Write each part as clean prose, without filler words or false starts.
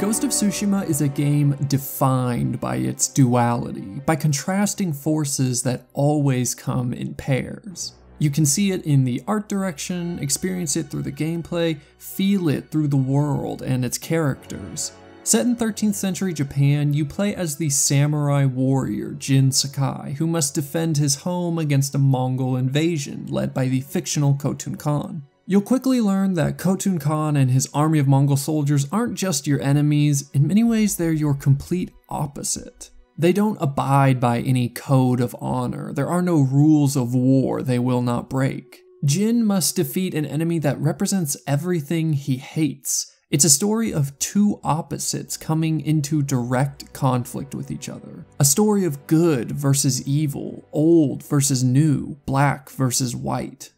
Ghost of Tsushima is a game defined by its duality, by contrasting forces that always come in pairs. You can see it in the art direction, experience it through the gameplay, feel it through the world and its characters. Set in 13th century Japan, you play as the samurai warrior Jin Sakai, who must defend his home against a Mongol invasion led by the fictional Khotun Khan. You'll quickly learn that Khotun Khan and his army of Mongol soldiers aren't just your enemies, in many ways they're your complete opposite. They don't abide by any code of honor, there are no rules of war they will not break. Jin must defeat an enemy that represents everything he hates. It's a story of two opposites coming into direct conflict with each other. A story of good versus evil, old versus new, black versus white.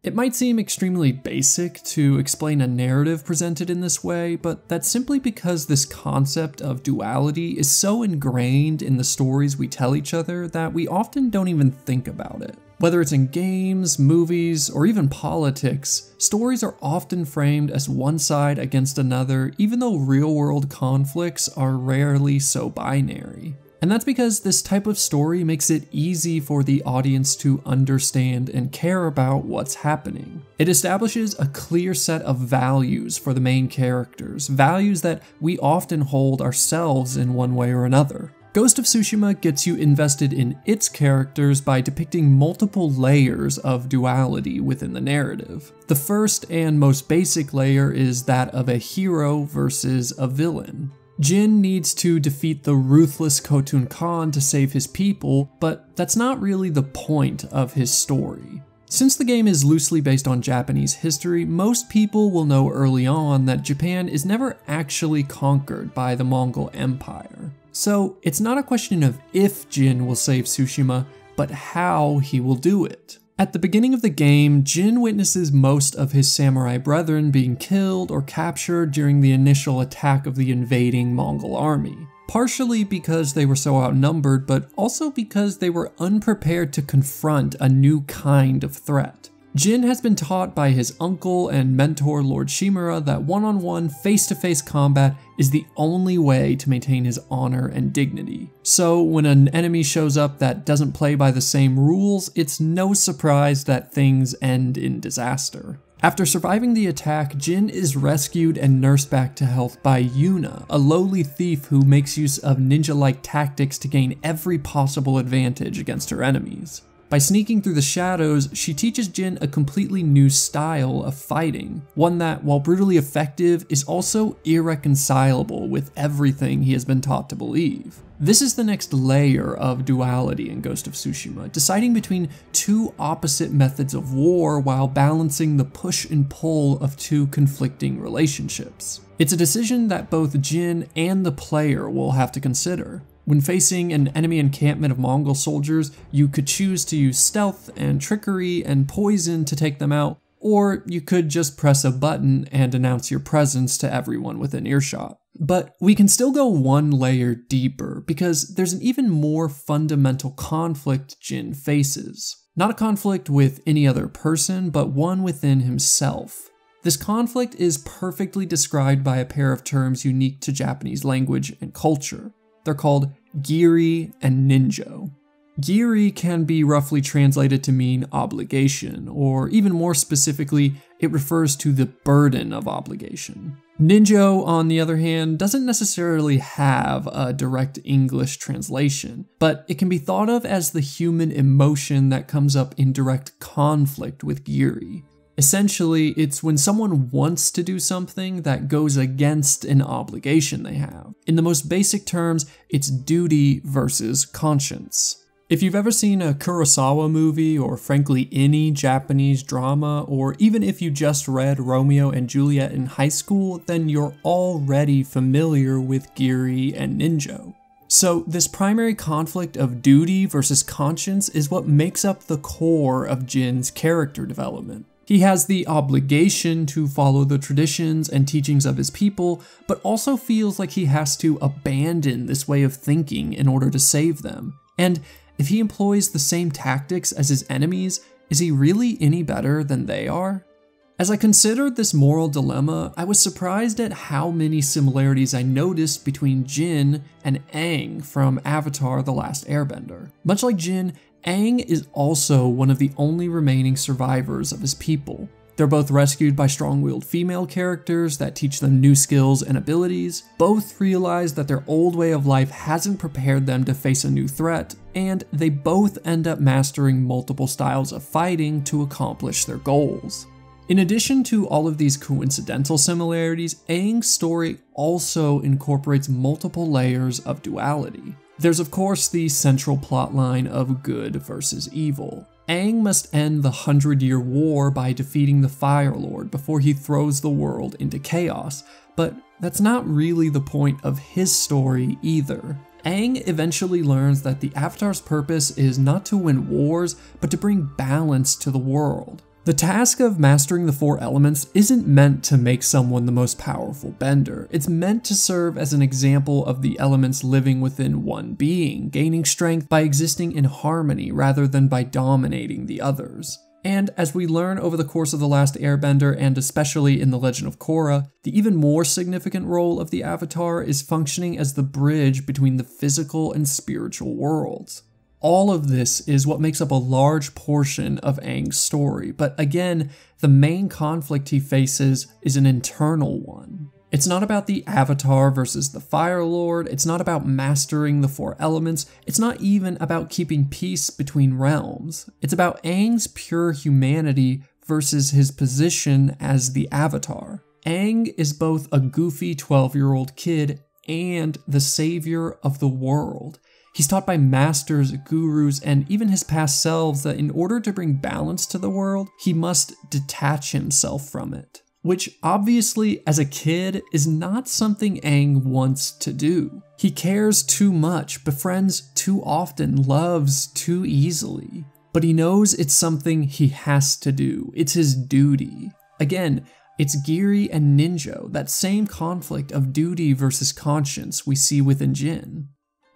It might seem extremely basic to explain a narrative presented in this way, but that's simply because this concept of duality is so ingrained in the stories we tell each other that we often don't even think about it. Whether it's in games, movies, or even politics, stories are often framed as one side against another, even though real-world conflicts are rarely so binary. And that's because this type of story makes it easy for the audience to understand and care about what's happening. It establishes a clear set of values for the main characters, values that we often hold ourselves in one way or another. Ghost of Tsushima gets you invested in its characters by depicting multiple layers of duality within the narrative. The first and most basic layer is that of a hero versus a villain. Jin needs to defeat the ruthless Khotun Khan to save his people, but that's not really the point of his story. Since the game is loosely based on Japanese history, most people will know early on that Japan is never actually conquered by the Mongol Empire. So it's not a question of if Jin will save Tsushima, but how he will do it. At the beginning of the game, Jin witnesses most of his samurai brethren being killed or captured during the initial attack of the invading Mongol army. Partially because they were so outnumbered, but also because they were unprepared to confront a new kind of threat. Jin has been taught by his uncle and mentor Lord Shimura that one-on-one, face-to-face combat is the only way to maintain his honor and dignity. So when an enemy shows up that doesn't play by the same rules, it's no surprise that things end in disaster. After surviving the attack, Jin is rescued and nursed back to health by Yuna, a lowly thief who makes use of ninja-like tactics to gain every possible advantage against her enemies. By sneaking through the shadows, she teaches Jin a completely new style of fighting, one that, while brutally effective, is also irreconcilable with everything he has been taught to believe. This is the next layer of duality in Ghost of Tsushima, deciding between two opposite methods of war while balancing the push and pull of two conflicting relationships. It's a decision that both Jin and the player will have to consider. When facing an enemy encampment of Mongol soldiers, you could choose to use stealth and trickery and poison to take them out, or you could just press a button and announce your presence to everyone within earshot. But we can still go one layer deeper, because there's an even more fundamental conflict Jin faces. Not a conflict with any other person, but one within himself. This conflict is perfectly described by a pair of terms unique to Japanese language and culture. They're called giri and ninjo. Giri can be roughly translated to mean obligation, or even more specifically, it refers to the burden of obligation. Ninjo, on the other hand, doesn't necessarily have a direct English translation, but it can be thought of as the human emotion that comes up in direct conflict with giri. Essentially, it's when someone wants to do something that goes against an obligation they have. In the most basic terms, it's duty versus conscience. If you've ever seen a Kurosawa movie, or frankly any Japanese drama, or even if you just read Romeo and Juliet in high school, then you're already familiar with giri and ninjo. So this primary conflict of duty versus conscience is what makes up the core of Jin's character development. He has the obligation to follow the traditions and teachings of his people, but also feels like he has to abandon this way of thinking in order to save them. And if he employs the same tactics as his enemies, is he really any better than they are? As I considered this moral dilemma, I was surprised at how many similarities I noticed between Jin and Aang from Avatar: The Last Airbender. Much like Jin, Aang is also one of the only remaining survivors of his people. They're both rescued by strong-willed female characters that teach them new skills and abilities. Both realize that their old way of life hasn't prepared them to face a new threat, and they both end up mastering multiple styles of fighting to accomplish their goals. In addition to all of these coincidental similarities, Aang's story also incorporates multiple layers of duality. There's of course the central plotline of good versus evil. Aang must end the 100-Year War by defeating the Fire Lord before he throws the world into chaos, but that's not really the point of his story either. Aang eventually learns that the Avatar's purpose is not to win wars, but to bring balance to the world. The task of mastering the 4 elements isn't meant to make someone the most powerful bender. It's meant to serve as an example of the elements living within one being, gaining strength by existing in harmony rather than by dominating the others. And as we learn over the course of The Last Airbender, and especially in The Legend of Korra, the even more significant role of the Avatar is functioning as the bridge between the physical and spiritual worlds. All of this is what makes up a large portion of Aang's story, but again, the main conflict he faces is an internal one. It's not about the Avatar versus the Fire Lord, it's not about mastering the 4 elements, it's not even about keeping peace between realms. It's about Aang's pure humanity versus his position as the Avatar. Aang is both a goofy 12-year-old kid and the savior of the world. He's taught by masters, gurus, and even his past selves that in order to bring balance to the world, he must detach himself from it. Which obviously, as a kid, is not something Aang wants to do. He cares too much, befriends too often, loves too easily. But he knows it's something he has to do. It's his duty. Again, it's Giri and Ninjo, that same conflict of duty versus conscience we see within Jin.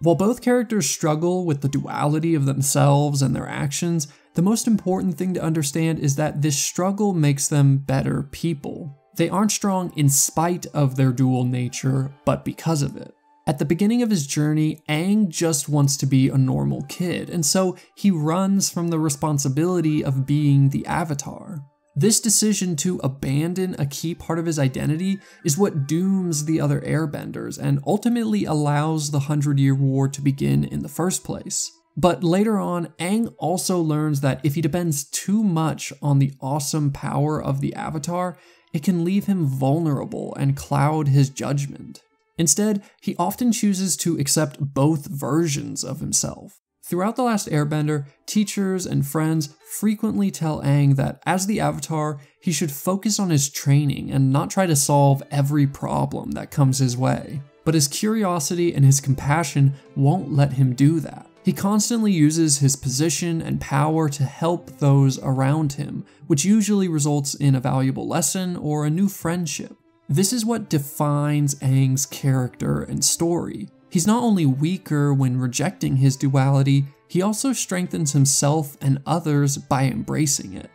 While both characters struggle with the duality of themselves and their actions, the most important thing to understand is that this struggle makes them better people. They aren't strong in spite of their dual nature, but because of it. At the beginning of his journey, Aang just wants to be a normal kid, and so he runs from the responsibility of being the Avatar. This decision to abandon a key part of his identity is what dooms the other airbenders and ultimately allows the 100-Year War to begin in the first place. But later on, Aang also learns that if he depends too much on the awesome power of the Avatar, it can leave him vulnerable and cloud his judgment. Instead, he often chooses to accept both versions of himself. Throughout The Last Airbender, teachers and friends frequently tell Aang that as the Avatar, he should focus on his training and not try to solve every problem that comes his way. But his curiosity and his compassion won't let him do that. He constantly uses his position and power to help those around him, which usually results in a valuable lesson or a new friendship. This is what defines Aang's character and story. He's not only weaker when rejecting his duality, he also strengthens himself and others by embracing it.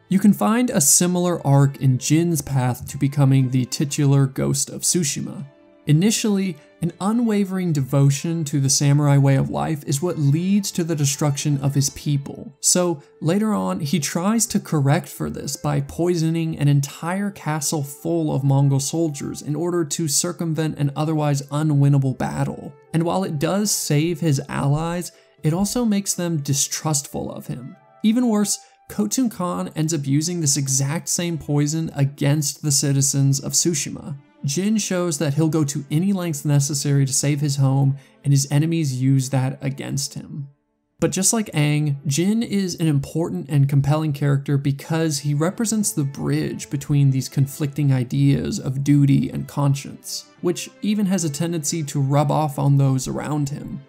You can find a similar arc in Jin's path to becoming the titular Ghost of Tsushima. Initially, an unwavering devotion to the samurai way of life is what leads to the destruction of his people. So later on, he tries to correct for this by poisoning an entire castle full of Mongol soldiers in order to circumvent an otherwise unwinnable battle. And while it does save his allies, it also makes them distrustful of him. Even worse, Khotun Khan ends up using this exact same poison against the citizens of Tsushima. Jin shows that he'll go to any lengths necessary to save his home, and his enemies use that against him. But just like Aang, Jin is an important and compelling character because he represents the bridge between these conflicting ideas of duty and conscience, which even has a tendency to rub off on those around him.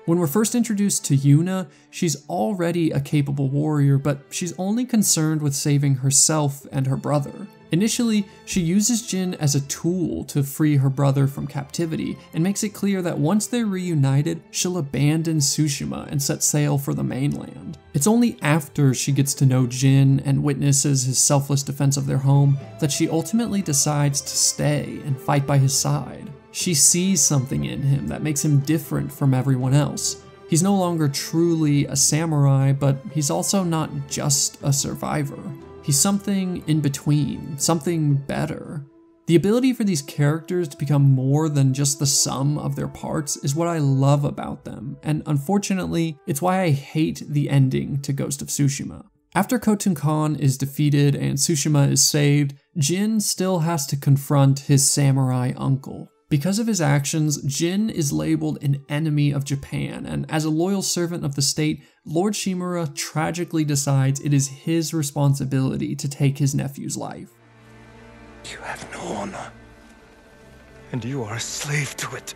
When we're first introduced to Yuna, she's already a capable warrior, but she's only concerned with saving herself and her brother. Initially, she uses Jin as a tool to free her brother from captivity, and makes it clear that once they're reunited, she'll abandon Tsushima and set sail for the mainland. It's only after she gets to know Jin and witnesses his selfless defense of their home that she ultimately decides to stay and fight by his side. She sees something in him that makes him different from everyone else. He's no longer truly a samurai, but he's also not just a survivor. He's something in between, something better. The ability for these characters to become more than just the sum of their parts is what I love about them, and unfortunately, it's why I hate the ending to Ghost of Tsushima. After Khotun Khan is defeated and Tsushima is saved, Jin still has to confront his samurai uncle. Because of his actions, Jin is labeled an enemy of Japan, and as a loyal servant of the state, Lord Shimura tragically decides it is his responsibility to take his nephew's life. You have no honor, and you are a slave to it.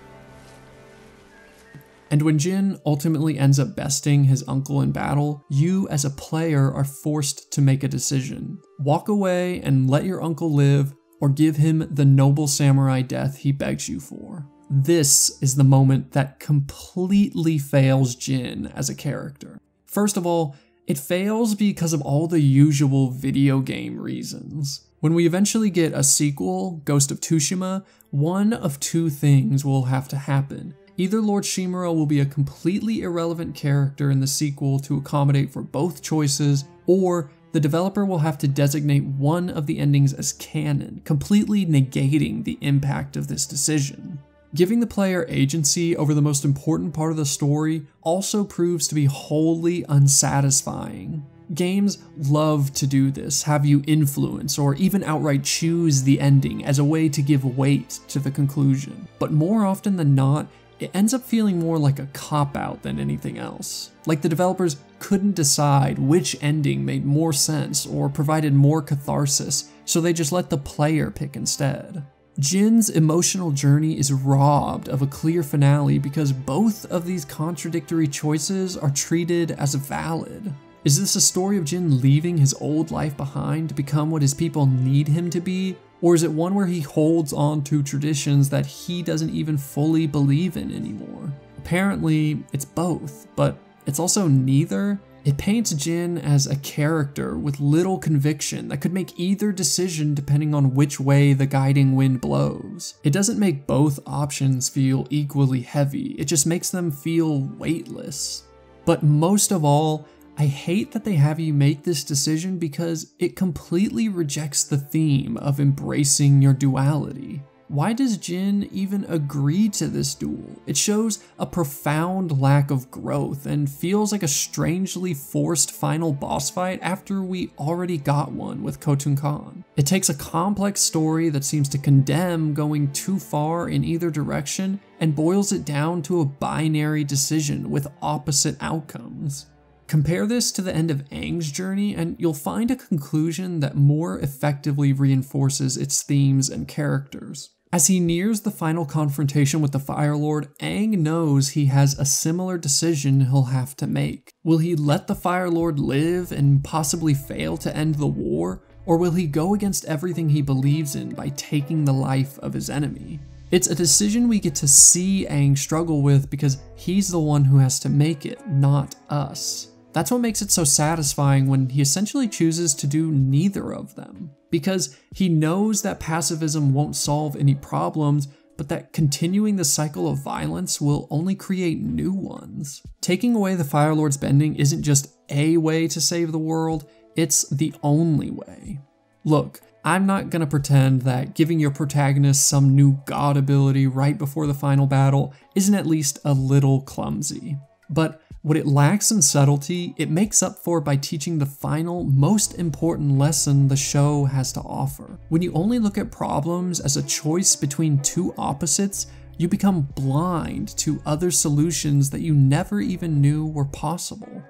And when Jin ultimately ends up besting his uncle in battle, you as a player are forced to make a decision. Walk away and let your uncle live, or give him the noble samurai death he begs you for. This is the moment that completely fails Jin as a character. First of all, it fails because of all the usual video game reasons. When we eventually get a sequel, Ghost of Tsushima, one of two things will have to happen. Either Lord Shimura will be a completely irrelevant character in the sequel to accommodate for both choices, or the developer will have to designate one of the endings as canon, completely negating the impact of this decision. Giving the player agency over the most important part of the story also proves to be wholly unsatisfying. Games love to do this, have you influence or even outright choose the ending as a way to give weight to the conclusion. But more often than not, it ends up feeling more like a cop-out than anything else. Like the developers couldn't decide which ending made more sense or provided more catharsis, so they just let the player pick instead. Jin's emotional journey is robbed of a clear finale because both of these contradictory choices are treated as valid. Is this a story of Jin leaving his old life behind to become what his people need him to be? Or is it one where he holds on to traditions that he doesn't even fully believe in anymore? Apparently, it's both, but it's also neither. It paints Jin as a character with little conviction that could make either decision depending on which way the guiding wind blows. It doesn't make both options feel equally heavy, it just makes them feel weightless. But most of all, I hate that they have you make this decision because it completely rejects the theme of embracing your duality. Why does Jin even agree to this duel? It shows a profound lack of growth and feels like a strangely forced final boss fight after we already got one with Khotun Khan. It takes a complex story that seems to condemn going too far in either direction and boils it down to a binary decision with opposite outcomes. Compare this to the end of Aang's journey and you'll find a conclusion that more effectively reinforces its themes and characters. As he nears the final confrontation with the Fire Lord, Aang knows he has a similar decision he'll have to make. Will he let the Fire Lord live and possibly fail to end the war, or will he go against everything he believes in by taking the life of his enemy? It's a decision we get to see Aang struggle with because he's the one who has to make it, not us. That's what makes it so satisfying when he essentially chooses to do neither of them. Because he knows that pacifism won't solve any problems, but that continuing the cycle of violence will only create new ones. Taking away the Fire Lord's bending isn't just a way to save the world, it's the only way. Look, I'm not gonna pretend that giving your protagonist some new god ability right before the final battle isn't at least a little clumsy. But what it lacks in subtlety, it makes up for by teaching the final, most important lesson the show has to offer. When you only look at problems as a choice between two opposites, you become blind to other solutions that you never even knew were possible.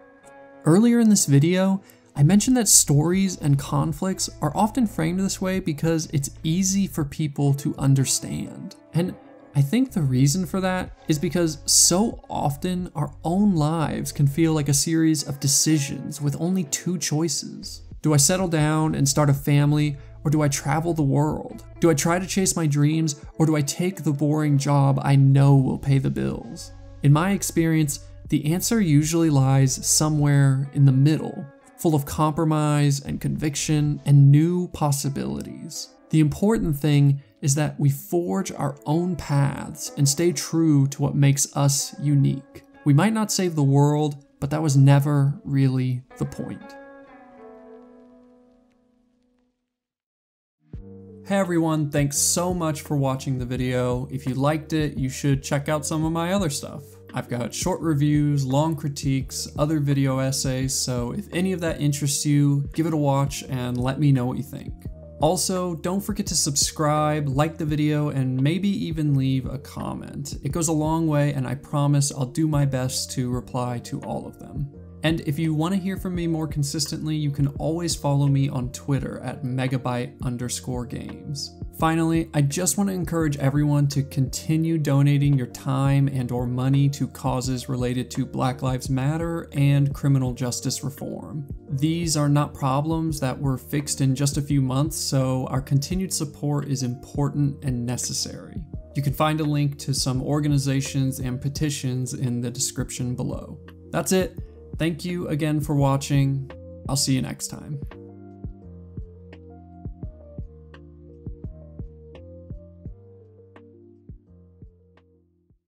Earlier in this video, I mentioned that stories and conflicts are often framed this way because it's easy for people to understand. And I think the reason for that is because so often our own lives can feel like a series of decisions with only two choices. Do I settle down and start a family, or do I travel the world? Do I try to chase my dreams, or do I take the boring job I know will pay the bills? In my experience, the answer usually lies somewhere in the middle, full of compromise and conviction and new possibilities. The important thing is that we forge our own paths and stay true to what makes us unique. We might not save the world, but that was never really the point. Hey everyone, thanks so much for watching the video. If you liked it, you should check out some of my other stuff. I've got short reviews, long critiques, other video essays, so if any of that interests you, give it a watch and let me know what you think. Also, don't forget to subscribe, like the video, and maybe even leave a comment. It goes a long way, and I promise I'll do my best to reply to all of them. And if you want to hear from me more consistently, you can always follow me on Twitter at megabyte_games. Finally, I just want to encourage everyone to continue donating your time and/or money to causes related to Black Lives Matter and criminal justice reform. These are not problems that were fixed in just a few months, so our continued support is important and necessary. You can find a link to some organizations and petitions in the description below. That's it. Thank you again for watching. I'll see you next time.